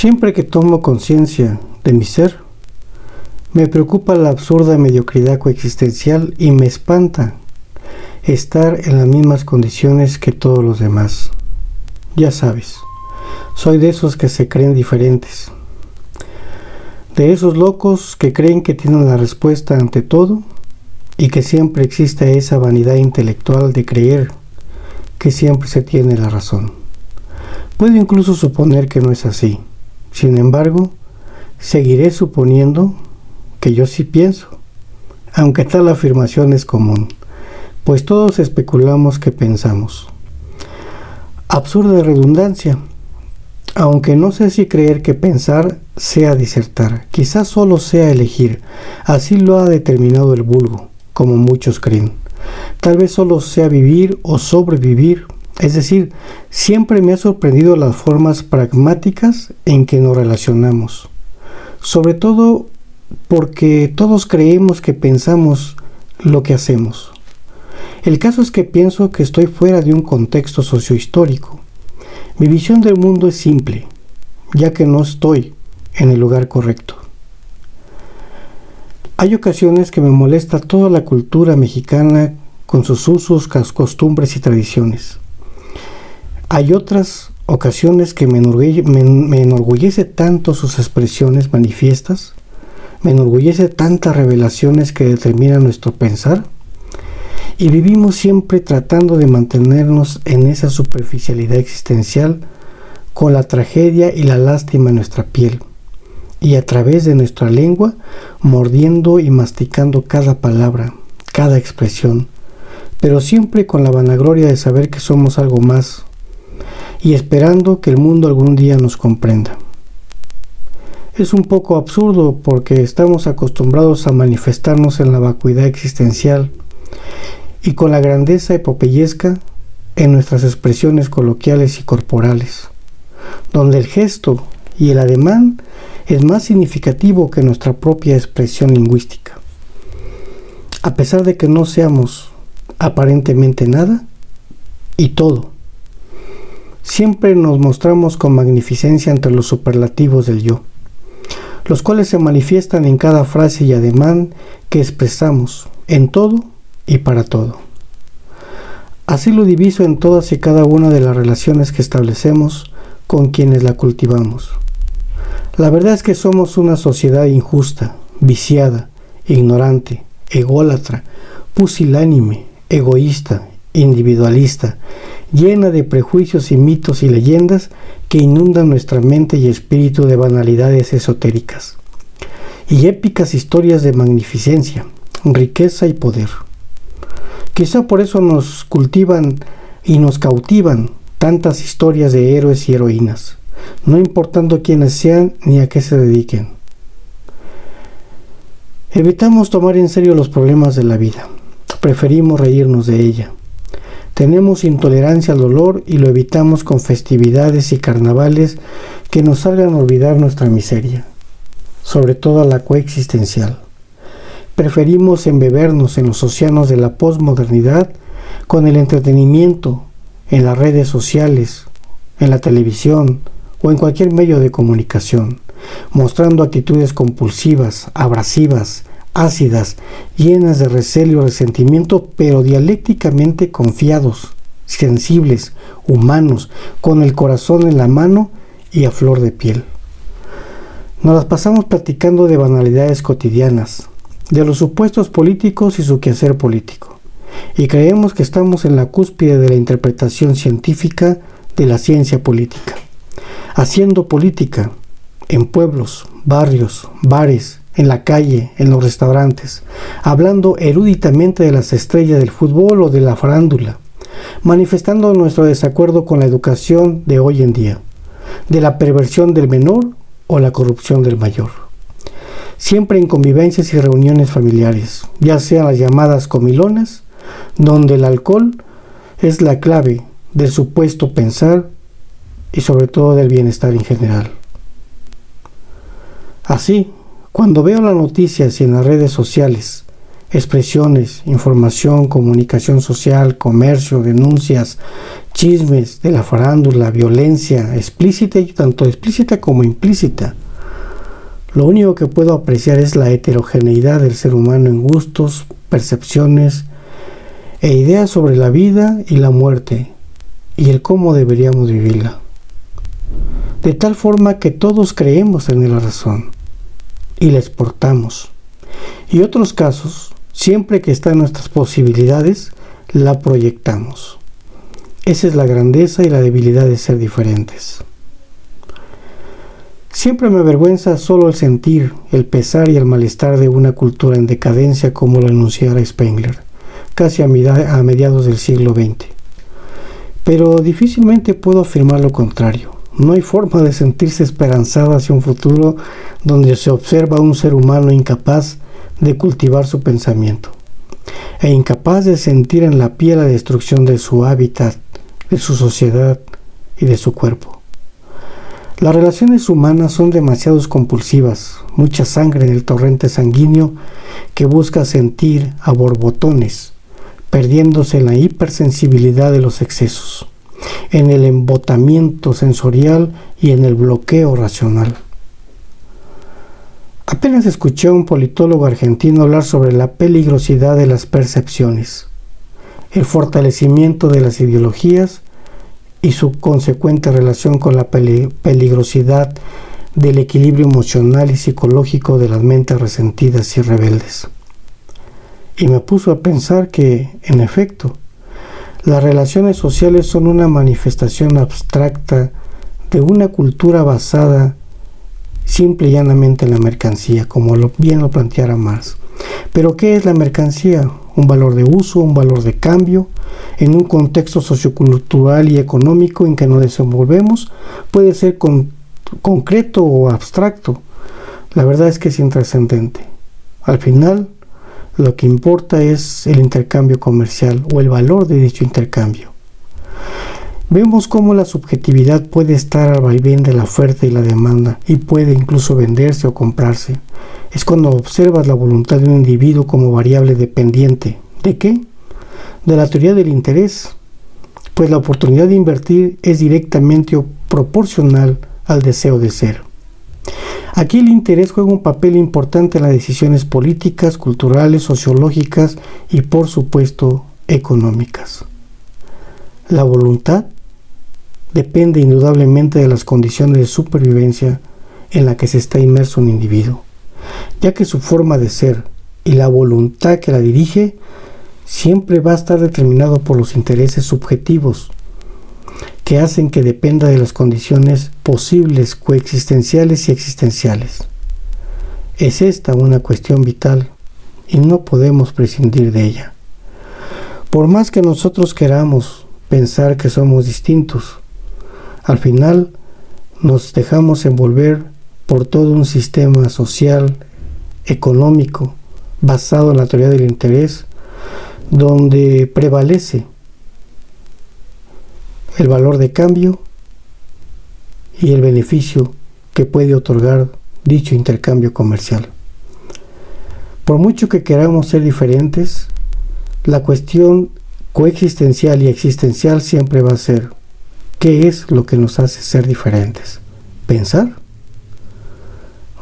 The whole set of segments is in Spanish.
Siempre que tomo conciencia de mi ser, me preocupa la absurda mediocridad coexistencial y me espanta estar en las mismas condiciones que todos los demás. Ya sabes, soy de esos que se creen diferentes, de esos locos que creen que tienen la respuesta ante todo y que siempre existe esa vanidad intelectual de creer que siempre se tiene la razón. Puedo incluso suponer que no es así. Sin embargo, seguiré suponiendo que yo sí pienso, aunque tal afirmación es común, pues todos especulamos que pensamos. Absurda redundancia, aunque no sé si creer que pensar sea disertar, quizás solo sea elegir, así lo ha determinado el vulgo, como muchos creen. Tal vez solo sea vivir o sobrevivir. Es decir, siempre me ha sorprendido las formas pragmáticas en que nos relacionamos, sobre todo porque todos creemos que pensamos lo que hacemos. El caso es que pienso que estoy fuera de un contexto sociohistórico. Mi visión del mundo es simple, ya que no estoy en el lugar correcto. Hay ocasiones que me molesta toda la cultura mexicana con sus usos, costumbres y tradiciones. Hay otras ocasiones que me enorgullece tanto sus expresiones manifiestas, me enorgullece tantas revelaciones que determinan nuestro pensar, y vivimos siempre tratando de mantenernos en esa superficialidad existencial con la tragedia y la lástima en nuestra piel, y a través de nuestra lengua mordiendo y masticando cada palabra, cada expresión, pero siempre con la vanagloria de saber que somos algo más, y esperando que el mundo algún día nos comprenda. Es un poco absurdo porque estamos acostumbrados a manifestarnos en la vacuidad existencial y con la grandeza epopeyesca en nuestras expresiones coloquiales y corporales, donde el gesto y el ademán es más significativo que nuestra propia expresión lingüística. A pesar de que no seamos aparentemente nada y todo, siempre nos mostramos con magnificencia entre los superlativos del yo, los cuales se manifiestan en cada frase y ademán que expresamos, en todo y para todo. Así lo diviso en todas y cada una de las relaciones que establecemos con quienes la cultivamos. La verdad es que somos una sociedad injusta, viciada, ignorante, ególatra, pusilánime, egoísta, individualista, llena de prejuicios y mitos y leyendas que inundan nuestra mente y espíritu de banalidades esotéricas y épicas historias de magnificencia, riqueza y poder. Quizá por eso nos cultivan y nos cautivan tantas historias de héroes y heroínas, no importando quiénes sean ni a qué se dediquen. Evitamos tomar en serio los problemas de la vida, preferimos reírnos de ella. Tenemos intolerancia al dolor y lo evitamos con festividades y carnavales que nos hagan olvidar nuestra miseria, sobre todo la coexistencial. Preferimos embebernos en los océanos de la posmodernidad con el entretenimiento en las redes sociales, en la televisión o en cualquier medio de comunicación, mostrando actitudes compulsivas, abrasivas, ácidas, llenas de recelo y resentimiento, pero dialécticamente confiados, sensibles, humanos, con el corazón en la mano y a flor de piel. Nos las pasamos platicando de banalidades cotidianas, de los supuestos políticos y su quehacer político, y creemos que estamos en la cúspide de la interpretación científica de la ciencia política, haciendo política en pueblos, barrios, bares, en la calle, en los restaurantes, hablando eruditamente de las estrellas del fútbol o de la farándula, manifestando nuestro desacuerdo con la educación de hoy en día, de la perversión del menor o la corrupción del mayor. Siempre en convivencias y reuniones familiares, ya sean las llamadas comilonas, donde el alcohol es la clave del supuesto pensar y sobre todo del bienestar en general. Así, cuando veo las noticias y en las redes sociales expresiones, información, comunicación social, comercio, denuncias, chismes de la farándula, violencia explícita y tanto explícita como implícita. Lo único que puedo apreciar es la heterogeneidad del ser humano en gustos, percepciones e ideas sobre la vida y la muerte y el cómo deberíamos vivirla. De tal forma que todos creemos tener la razón y la exportamos. Y otros casos, siempre que está en nuestras posibilidades, la proyectamos. Esa es la grandeza y la debilidad de ser diferentes. Siempre me avergüenza solo el sentir, el pesar y el malestar de una cultura en decadencia como lo enunciara Spengler, casi a mediados del siglo XX. Pero difícilmente puedo afirmar lo contrario. No hay forma de sentirse esperanzada hacia un futuro donde se observa a un ser humano incapaz de cultivar su pensamiento e incapaz de sentir en la piel la destrucción de su hábitat, de su sociedad y de su cuerpo. Las relaciones humanas son demasiado compulsivas, mucha sangre en el torrente sanguíneo que busca sentir a borbotones, perdiéndose en la hipersensibilidad de los excesos, en el embotamiento sensorial y en el bloqueo racional. Apenas escuché a un politólogo argentino hablar sobre la peligrosidad de las percepciones, el fortalecimiento de las ideologías y su consecuente relación con la peligrosidad del equilibrio emocional y psicológico de las mentes resentidas y rebeldes. Y me puso a pensar que, en efecto, las relaciones sociales son una manifestación abstracta de una cultura basada simple y llanamente en la mercancía, como bien lo planteara Marx. Pero ¿qué es la mercancía? Un valor de uso, un valor de cambio, en un contexto sociocultural y económico en que nos desenvolvemos, puede ser concreto o abstracto. La verdad es que es intrascendente. Al final, lo que importa es el intercambio comercial o el valor de dicho intercambio. Vemos cómo la subjetividad puede estar al vaivén de la oferta y la demanda y puede incluso venderse o comprarse. Es cuando observas la voluntad de un individuo como variable dependiente. ¿De qué? De la teoría del interés, pues la oportunidad de invertir es directamente proporcional al deseo de ser. Aquí el interés juega un papel importante en las decisiones políticas, culturales, sociológicas y, por supuesto, económicas. La voluntad depende indudablemente de las condiciones de supervivencia en la que se está inmerso un individuo, ya que su forma de ser y la voluntad que la dirige siempre va a estar determinado por los intereses subjetivos que hacen que dependa de las condiciones posibles, coexistenciales y existenciales. Es esta una cuestión vital y no podemos prescindir de ella. Por más que nosotros queramos pensar que somos distintos, al final nos dejamos envolver por todo un sistema social, económico, basado en la teoría del interés, donde prevalece el valor de cambio y el beneficio que puede otorgar dicho intercambio comercial. Por mucho que queramos ser diferentes, la cuestión coexistencial y existencial siempre va a ser: ¿qué es lo que nos hace ser diferentes? ¿Pensar?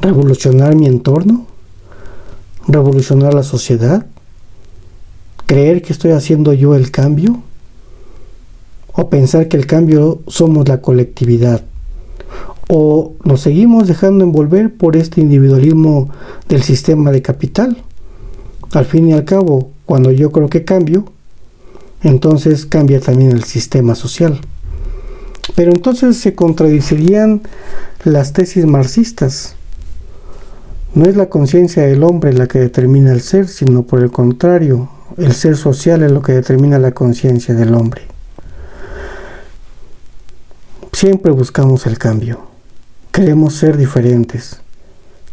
¿Revolucionar mi entorno? ¿Revolucionar la sociedad? ¿Creer que estoy haciendo yo el cambio? ¿O pensar que el cambio somos la colectividad? ¿O nos seguimos dejando envolver por este individualismo del sistema de capital? Al fin y al cabo, cuando yo creo que cambio, entonces cambia también el sistema social. Pero entonces se contradecirían las tesis marxistas. No es la conciencia del hombre la que determina el ser, sino por el contrario, el ser social es lo que determina la conciencia del hombre. Siempre buscamos el cambio. Queremos ser diferentes.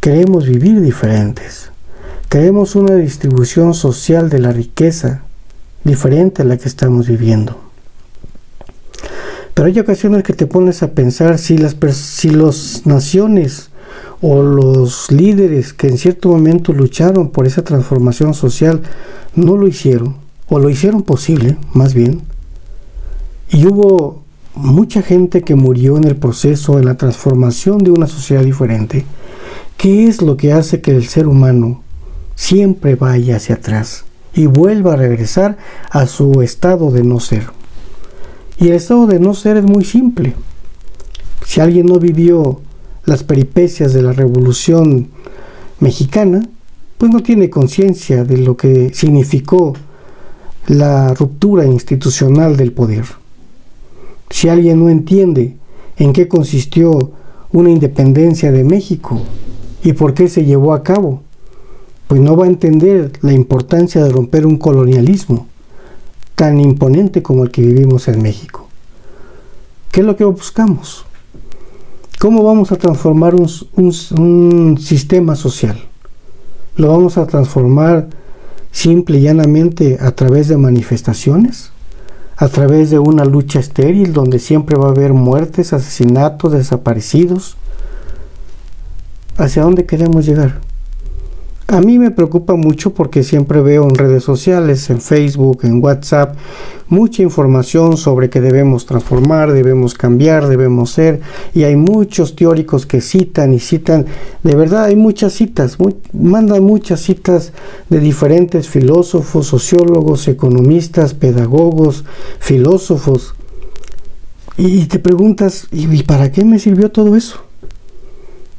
Queremos vivir diferentes. Queremos una distribución social de la riqueza diferente a la que estamos viviendo. Pero hay ocasiones que te pones a pensar si las naciones o los líderes que en cierto momento lucharon por esa transformación social no lo hicieron, o lo hicieron posible, más bien, y hubo mucha gente que murió en el proceso, en la transformación de una sociedad diferente. ¿Qué es lo que hace que el ser humano siempre vaya hacia atrás y vuelva a regresar a su estado de no ser? Y el estado de no ser es muy simple. Si alguien no vivió las peripecias de la Revolución Mexicana, pues no tiene conciencia de lo que significó la ruptura institucional del poder. Si alguien no entiende en qué consistió una independencia de México y por qué se llevó a cabo, pues no va a entender la importancia de romper un colonialismo tan imponente como el que vivimos en México. ¿Qué es lo que buscamos? ¿Cómo vamos a transformar un sistema social? ¿Lo vamos a transformar simple y llanamente a través de manifestaciones? ¿A través de una lucha estéril donde siempre va a haber muertes, asesinatos, desaparecidos? ¿Hacia dónde queremos llegar? A mí me preocupa mucho porque siempre veo en redes sociales, en Facebook, en WhatsApp, mucha información sobre que debemos transformar, debemos cambiar, debemos ser, y hay muchos teóricos que citan y citan, de verdad hay muchas citas, mandan muchas citas de diferentes filósofos, sociólogos, economistas, pedagogos, filósofos, y te preguntas, ¿y para qué me sirvió todo eso?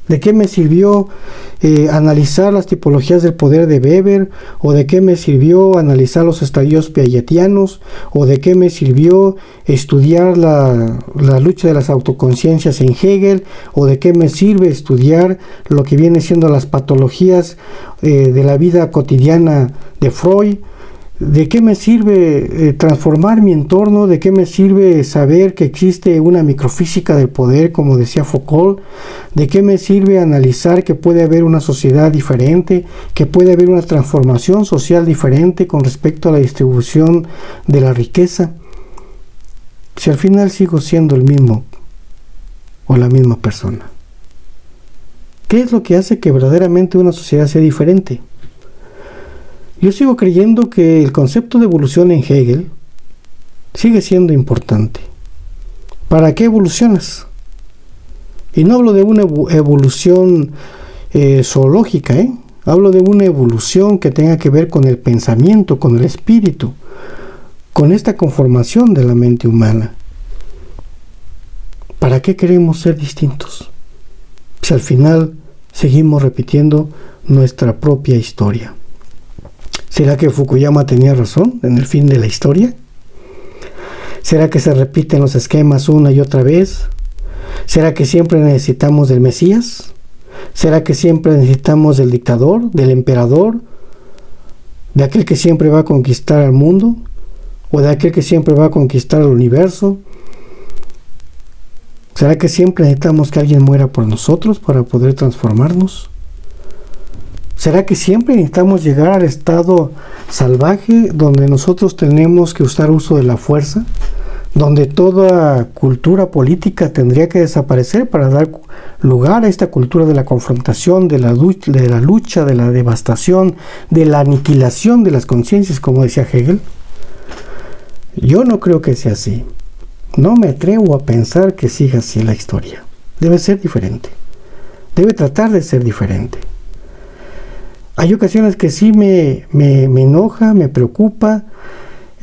¿De qué me sirvió analizar las tipologías del poder de Weber? ¿O de qué me sirvió analizar los estadios piagetianos? ¿O de qué me sirvió estudiar la lucha de las autoconciencias en Hegel? ¿O de qué me sirve estudiar lo que viene siendo las patologías de la vida cotidiana de Freud? ¿De qué me sirve transformar mi entorno? ¿De qué me sirve saber que existe una microfísica del poder, como decía Foucault? ¿De qué me sirve analizar que puede haber una sociedad diferente, que puede haber una transformación social diferente con respecto a la distribución de la riqueza? Si al final sigo siendo el mismo o la misma persona. ¿Qué es lo que hace que verdaderamente una sociedad sea diferente? Yo sigo creyendo que el concepto de evolución en Hegel sigue siendo importante. ¿Para qué evolucionas? Y no hablo de una evolución zoológica, hablo de una evolución que tenga que ver con el pensamiento, con el espíritu, con esta conformación de la mente humana. ¿Para qué queremos ser distintos? Si al final seguimos repitiendo nuestra propia historia. ¿Será que Fukuyama tenía razón en el fin de la historia? ¿Será que se repiten los esquemas una y otra vez? ¿Será que siempre necesitamos del Mesías? ¿Será que siempre necesitamos del dictador, del emperador, de aquel que siempre va a conquistar al mundo? ¿O de aquel que siempre va a conquistar el universo? ¿Será que siempre necesitamos que alguien muera por nosotros para poder transformarnos? ¿Será que siempre necesitamos llegar al estado salvaje donde nosotros tenemos que usar uso de la fuerza? Donde toda cultura política tendría que desaparecer para dar lugar a esta cultura de la confrontación, de la lucha, de la devastación, de la aniquilación de las conciencias, como decía Hegel. Yo no creo que sea así. No me atrevo a pensar que siga así la historia. Debe ser diferente. Debe tratar de ser diferente. Hay ocasiones que sí me enoja, me preocupa,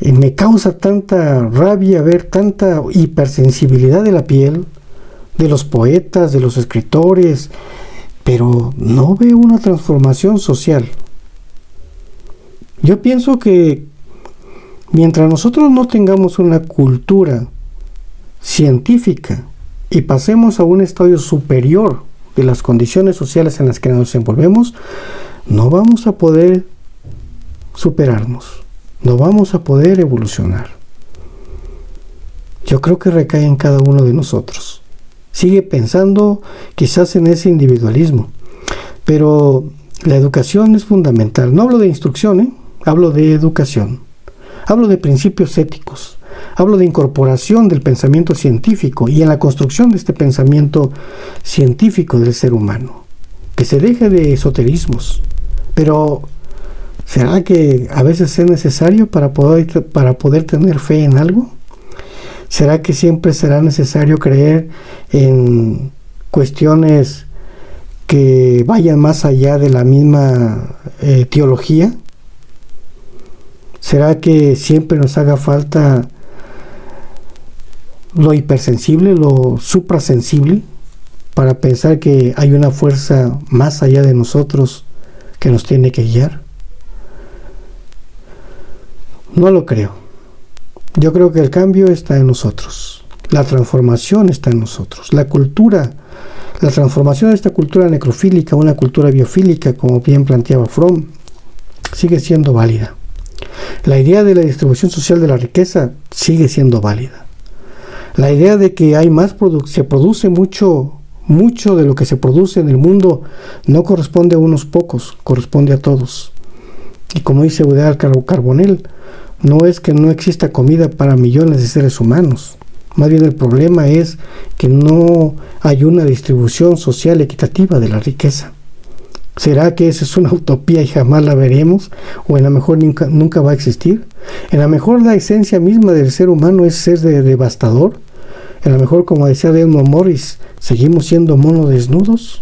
me causa tanta rabia ver tanta hipersensibilidad de la piel, de los poetas, de los escritores, pero no veo una transformación social. Yo pienso que mientras nosotros no tengamos una cultura científica y pasemos a un estadio superior de las condiciones sociales en las que nos desenvolvemos, no vamos a poder superarnos, no vamos a poder evolucionar. Yo creo que recae en cada uno de nosotros. Sigue pensando quizás en ese individualismo, pero la educación es fundamental. No hablo de instrucción, hablo de educación. Hablo de principios éticos. Hablo de incorporación del pensamiento científico y en la construcción de este pensamiento científico del ser humano. que se deje de esoterismos. Pero ¿será que a veces es necesario para poder tener fe en algo? ¿Será que siempre será necesario creer en cuestiones que vayan más allá de la misma teología? ¿Será que siempre nos haga falta lo hipersensible, lo suprasensible, para pensar que hay una fuerza más allá de nosotros que nos tiene que guiar? No lo creo. Yo creo que el cambio está en nosotros. La transformación está en nosotros. La transformación de esta cultura necrofílica a una cultura biofílica, como bien planteaba Fromm, sigue siendo válida. La idea de la distribución social de la riqueza sigue siendo válida. La idea de que hay se produce mucho de lo que se produce en el mundo no corresponde a unos pocos, corresponde a todos. Y como dice Eudald Carbonell, no es que no exista comida para millones de seres humanos. Más bien el problema es que no hay una distribución social equitativa de la riqueza. ¿Será que esa es una utopía y jamás la veremos? ¿O en la mejor nunca va a existir? En la mejor la esencia misma del ser humano es ser devastador. En la mejor, como decía Desmond Morris, seguimos siendo monos desnudos,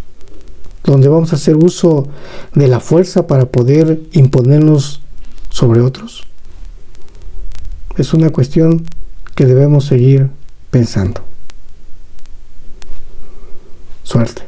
donde vamos a hacer uso de la fuerza para poder imponernos sobre otros. Es una cuestión que debemos seguir pensando. Suerte.